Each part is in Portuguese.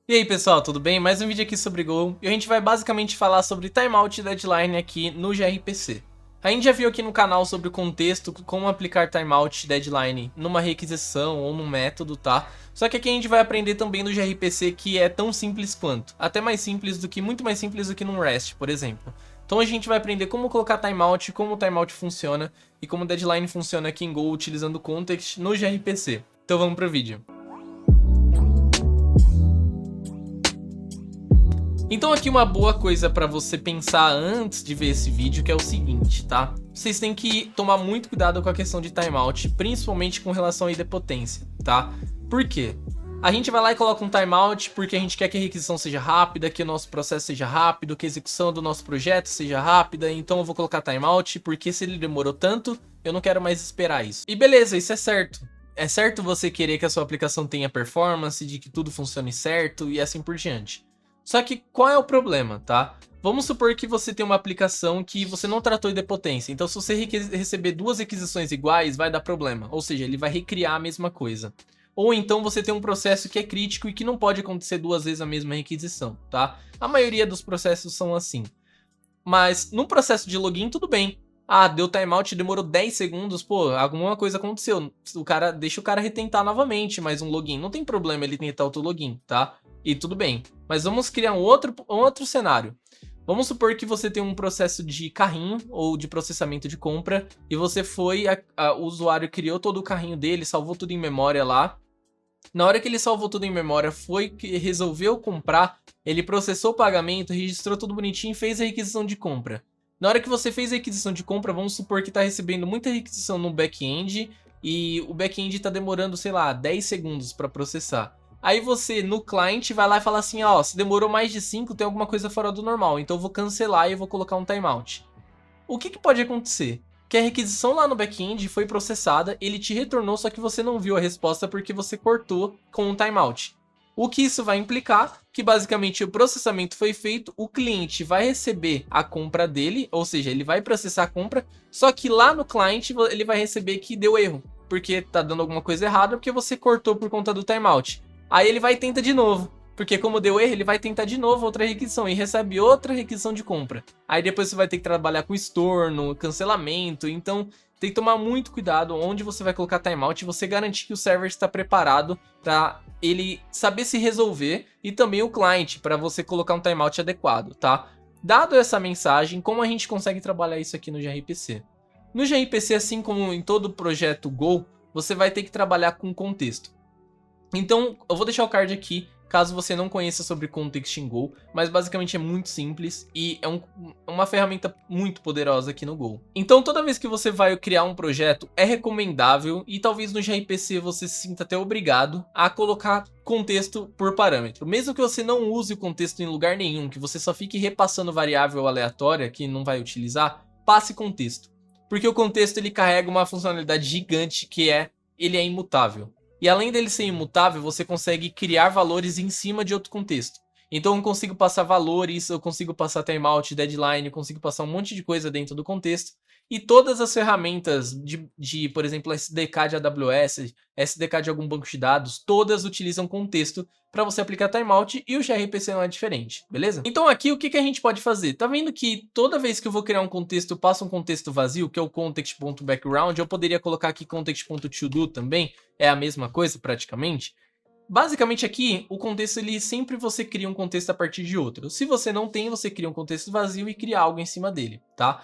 E aí pessoal, tudo bem? Mais um vídeo aqui sobre Go e a gente vai basicamente falar sobre timeout e deadline aqui no gRPC. A gente já viu aqui no canal sobre o contexto, como aplicar timeout e deadline numa requisição ou num método, tá? Só que aqui a gente vai aprender também no gRPC que é tão simples quanto, até mais simples do que, muito mais simples do que num REST, por exemplo. Então a gente vai aprender como colocar timeout, como o timeout funciona e como o deadline funciona aqui em Go utilizando context no gRPC. Então vamos pro vídeo. Então aqui uma boa coisa para você pensar antes de ver esse vídeo que é o seguinte, tá? Vocês têm que tomar muito cuidado com a questão de timeout, principalmente com relação à idempotência, tá? Por quê? A gente vai lá e coloca um timeout porque a gente quer que a requisição seja rápida, que o nosso processo seja rápido, que a execução do nosso projeto seja rápida, então eu vou colocar timeout porque se ele demorou tanto, eu não quero mais esperar isso. E beleza, isso é certo. É certo você querer que a sua aplicação tenha performance, de que tudo funcione certo e assim por diante. Só que qual é o problema, tá? Vamos supor que você tem uma aplicação que você não tratou idempotência. Então se você receber duas requisições iguais, vai dar problema. Ou seja, ele vai recriar a mesma coisa. Ou então você tem um processo que é crítico e que não pode acontecer duas vezes a mesma requisição, tá? A maioria dos processos são assim. Mas no processo de login, tudo bem. Ah, deu timeout, demorou 10 segundos, pô, alguma coisa aconteceu. Deixa o cara retentar novamente mais um login. Não tem problema ele tentar outro login, tá? E tudo bem. Mas vamos criar um outro cenário. Vamos supor que você tem um processo de carrinho ou de processamento de compra e você foi, o usuário criou todo o carrinho dele, salvou tudo em memória lá. Na hora que ele salvou tudo em memória, foi que resolveu comprar, ele processou o pagamento, registrou tudo bonitinho e fez a requisição de compra. Na hora que você fez a requisição de compra, vamos supor que está recebendo muita requisição no back-end e o back-end está demorando, sei lá, 10 segundos para processar. Aí você, no client, vai lá e fala assim, ó, se demorou mais de 5, tem alguma coisa fora do normal, então eu vou cancelar e eu vou colocar um timeout. O que pode acontecer? Que a requisição lá no back-end foi processada, ele te retornou, só que você não viu a resposta porque você cortou com um timeout. O que isso vai implicar? Que basicamente o processamento foi feito, o cliente vai receber a compra dele, ou seja, ele vai processar a compra, só que lá no cliente ele vai receber que deu erro, porque tá dando alguma coisa errada, porque você cortou por conta do timeout. Aí ele vai e tenta de novo, porque como deu erro, ele vai tentar de novo outra requisição e recebe outra requisição de compra. Aí depois você vai ter que trabalhar com estorno, cancelamento, então tem que tomar muito cuidado onde você vai colocar timeout e você garantir que o server está preparado para ele saber se resolver e também o cliente para você colocar um timeout adequado, tá? Dado essa mensagem, como a gente consegue trabalhar isso aqui no gRPC? No gRPC, assim como em todo projeto Go, você vai ter que trabalhar com contexto. Então, eu vou deixar o card aqui, caso você não conheça sobre Context em Go, mas basicamente é muito simples e é uma ferramenta muito poderosa aqui no Go. Então, toda vez que você vai criar um projeto, é recomendável e talvez no gRPC você se sinta até obrigado a colocar contexto por parâmetro. Mesmo que você não use o contexto em lugar nenhum, que você só fique repassando variável aleatória que não vai utilizar, passe contexto. Porque o contexto ele carrega uma funcionalidade gigante que ele é imutável. E além dele ser imutável, você consegue criar valores em cima de outro contexto. Então eu consigo passar valores, eu consigo passar timeout, deadline, eu consigo passar um monte de coisa dentro do contexto. E todas as ferramentas por exemplo, SDK de AWS, SDK de algum banco de dados, todas utilizam contexto para você aplicar timeout e o gRPC não é diferente, beleza? Então aqui o que a gente pode fazer? Tá vendo que toda vez que eu vou criar um contexto, eu passo um contexto vazio, que é o context.background, eu poderia colocar aqui context.todo também, é a mesma coisa praticamente. Basicamente aqui, o contexto, sempre você cria um contexto a partir de outro. Se você não tem, você cria um contexto vazio e cria algo em cima dele, tá?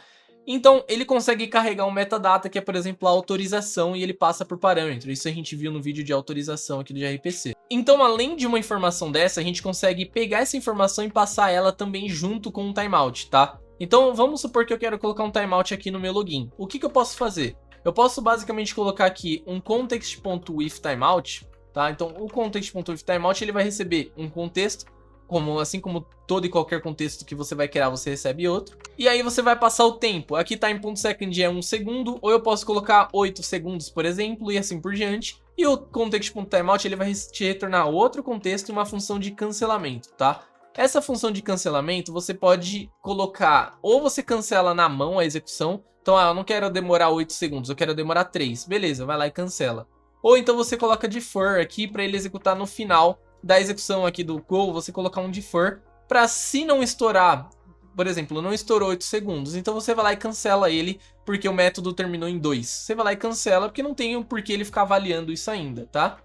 Então, ele consegue carregar um metadata que é, por exemplo, a autorização e ele passa por parâmetro. Isso a gente viu no vídeo de autorização aqui do gRPC. Então, além de uma informação dessa, a gente consegue pegar essa informação e passar ela também junto com um timeout, tá? Então, vamos supor que eu quero colocar um timeout aqui no meu login. O que eu posso fazer? Eu posso basicamente colocar aqui um context.withTimeout, tá? Então, o context.withTimeout ele vai receber um contexto, assim como todo e qualquer contexto que você vai criar, você recebe outro. E aí você vai passar o tempo. Aqui time.second é 1 segundo, ou eu posso colocar 8 segundos, por exemplo, e assim por diante. E o context.timeout ele vai te retornar outro contexto e uma função de cancelamento, tá? Essa função de cancelamento você pode colocar, ou você cancela na mão a execução. Então, eu não quero demorar 8 segundos, eu quero demorar 3. Beleza, vai lá e cancela. Ou então você coloca defer aqui para ele executar no final, da execução aqui do Go, você colocar um defer, para se não estourar, por exemplo, não estourou 8 segundos, então você vai lá e cancela ele, porque o método terminou em 2. Você vai lá e cancela, porque não tem por que ele ficar avaliando isso ainda, tá?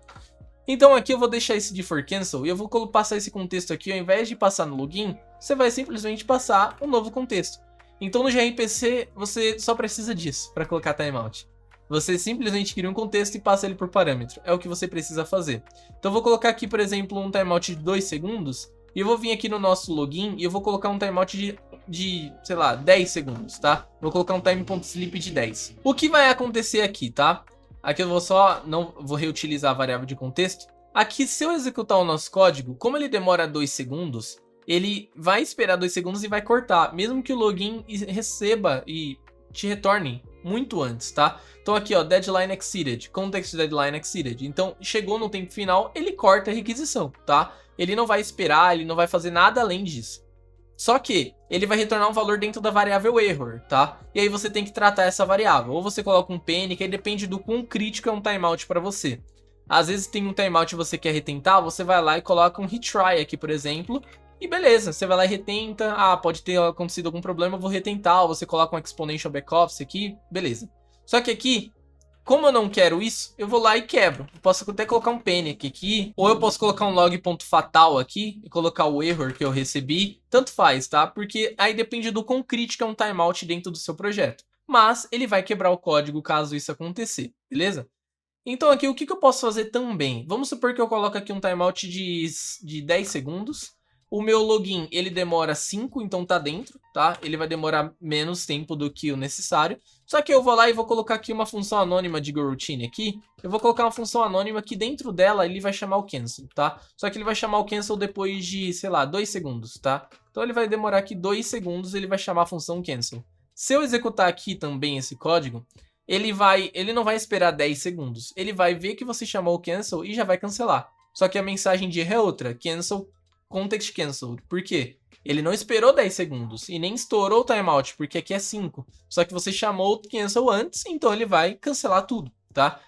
Então aqui eu vou deixar esse defer cancel e eu vou passar esse contexto aqui, ao invés de passar no login, você vai simplesmente passar um novo contexto. Então no gRPC você só precisa disso para colocar timeout. Você simplesmente cria um contexto e passa ele por parâmetro, é o que você precisa fazer. Então eu vou colocar aqui, por exemplo, um timeout de 2 segundos, e eu vou vir aqui no nosso login e eu vou colocar um timeout de, sei lá, 10 segundos, tá? Vou colocar um time.sleep de 10. O que vai acontecer aqui, tá? Aqui eu não vou reutilizar a variável de contexto. Aqui, se eu executar o nosso código, como ele demora 2 segundos, ele vai esperar 2 segundos e vai cortar, mesmo que o login receba e te retorne muito antes, tá? Então aqui, ó, deadline exceeded, context deadline exceeded. Então, chegou no tempo final, ele corta a requisição, tá? Ele não vai esperar, ele não vai fazer nada além disso. Só que ele vai retornar um valor dentro da variável error, tá? E aí você tem que tratar essa variável. Ou você coloca um penny, que aí depende do quão crítico é um timeout para você. Às vezes tem um timeout e você quer retentar, você vai lá e coloca um retry aqui, por exemplo. E beleza, você vai lá e retenta. Ah, pode ter acontecido algum problema, eu vou retentar. Ou você coloca um exponential backoffice aqui, beleza. Só que aqui, como eu não quero isso, eu vou lá e quebro. Eu posso até colocar um penny aqui, ou eu posso colocar um log.fatal aqui e colocar o error que eu recebi. Tanto faz, tá? Porque aí depende do quão crítico é um timeout dentro do seu projeto. Mas ele vai quebrar o código caso isso acontecer, beleza? Então aqui, o que eu posso fazer também? Vamos supor que eu coloco aqui um timeout de 10 segundos. O meu login, ele demora 5, então tá dentro, tá? Ele vai demorar menos tempo do que o necessário. Só que eu vou lá e vou colocar aqui uma função anônima de GoRoutine aqui. Eu vou colocar uma função anônima que dentro dela ele vai chamar o cancel, tá? Só que ele vai chamar o cancel depois de, sei lá, 2 segundos, tá? Então ele vai demorar aqui 2 segundos e ele vai chamar a função cancel. Se eu executar aqui também esse código, ele não vai esperar 10 segundos. Ele vai ver que você chamou o cancel e já vai cancelar. Só que a mensagem de erro é outra, cancel context cancelled. Por quê? Ele não esperou 10 segundos e nem estourou o timeout, porque aqui é 5. Só que você chamou o cancel antes, então ele vai cancelar tudo, tá?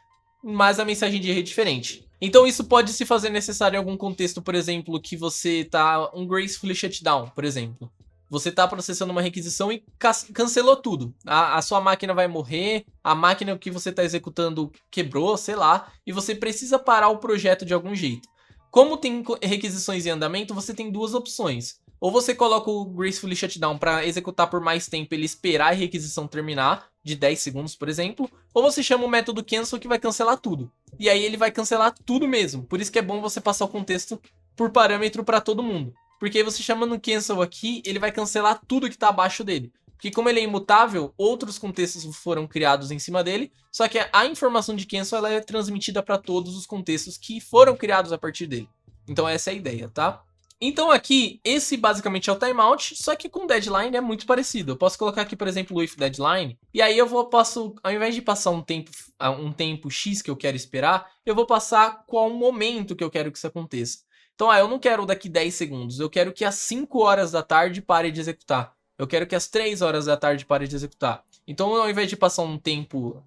Mas a mensagem de erro é diferente. Então isso pode se fazer necessário em algum contexto, por exemplo, que você tá um gracefully shutdown, por exemplo. Você tá processando uma requisição e cancelou tudo. A sua máquina vai morrer, a máquina que você tá executando quebrou, sei lá, e você precisa parar o projeto de algum jeito. Como tem requisições em andamento, você tem duas opções. Ou você coloca o gracefully shutdown para executar por mais tempo, ele esperar a requisição terminar, de 10 segundos, por exemplo. Ou você chama o método cancel que vai cancelar tudo. E aí ele vai cancelar tudo mesmo. Por isso que é bom você passar o contexto por parâmetro para todo mundo. Porque aí você chamando o cancel aqui, ele vai cancelar tudo que está abaixo dele. Porque como ele é imutável, outros contextos foram criados em cima dele, só que a informação de cancel ela é transmitida para todos os contextos que foram criados a partir dele. Então essa é a ideia, tá? Então aqui, esse basicamente é o timeout, só que com deadline é muito parecido. Eu posso colocar aqui, por exemplo, o if deadline, e aí ao invés de passar um tempo X que eu quero esperar, eu vou passar qual momento que eu quero que isso aconteça. Então, eu não quero daqui 10 segundos, eu quero que às 5 horas da tarde pare de executar. Eu quero que às 3 horas da tarde pare de executar. Então, ao invés de passar um tempo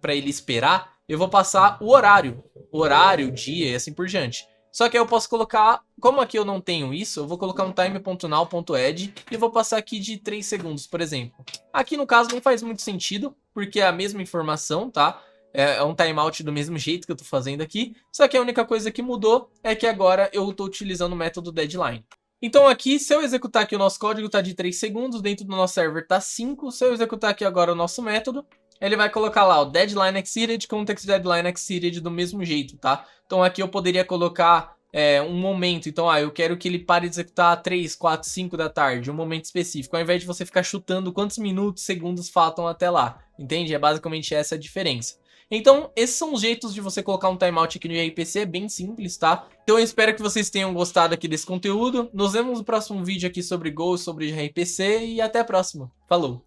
para ele esperar, eu vou passar o horário, dia e assim por diante. Só que aí eu posso colocar, como aqui eu não tenho isso, eu vou colocar um time.now.add e vou passar aqui de 3 segundos, por exemplo. Aqui no caso não faz muito sentido, porque é a mesma informação, tá? É um timeout do mesmo jeito que eu tô fazendo aqui, só que a única coisa que mudou é que agora eu tô utilizando o método deadline. Então aqui, se eu executar aqui o nosso código tá de 3 segundos, dentro do nosso server tá 5, se eu executar aqui agora o nosso método, ele vai colocar lá o deadline exceeded, context deadline exceeded do mesmo jeito, tá? Então aqui eu poderia colocar um momento, então eu quero que ele pare de executar 3, 4, 5 da tarde, um momento específico, ao invés de você ficar chutando quantos minutos, segundos faltam até lá, entende? É basicamente essa a diferença. Então, esses são os jeitos de você colocar um timeout aqui no gRPC, é bem simples, tá? Então eu espero que vocês tenham gostado aqui desse conteúdo. Nos vemos no próximo vídeo aqui sobre Go, sobre gRPC e até a próxima. Falou!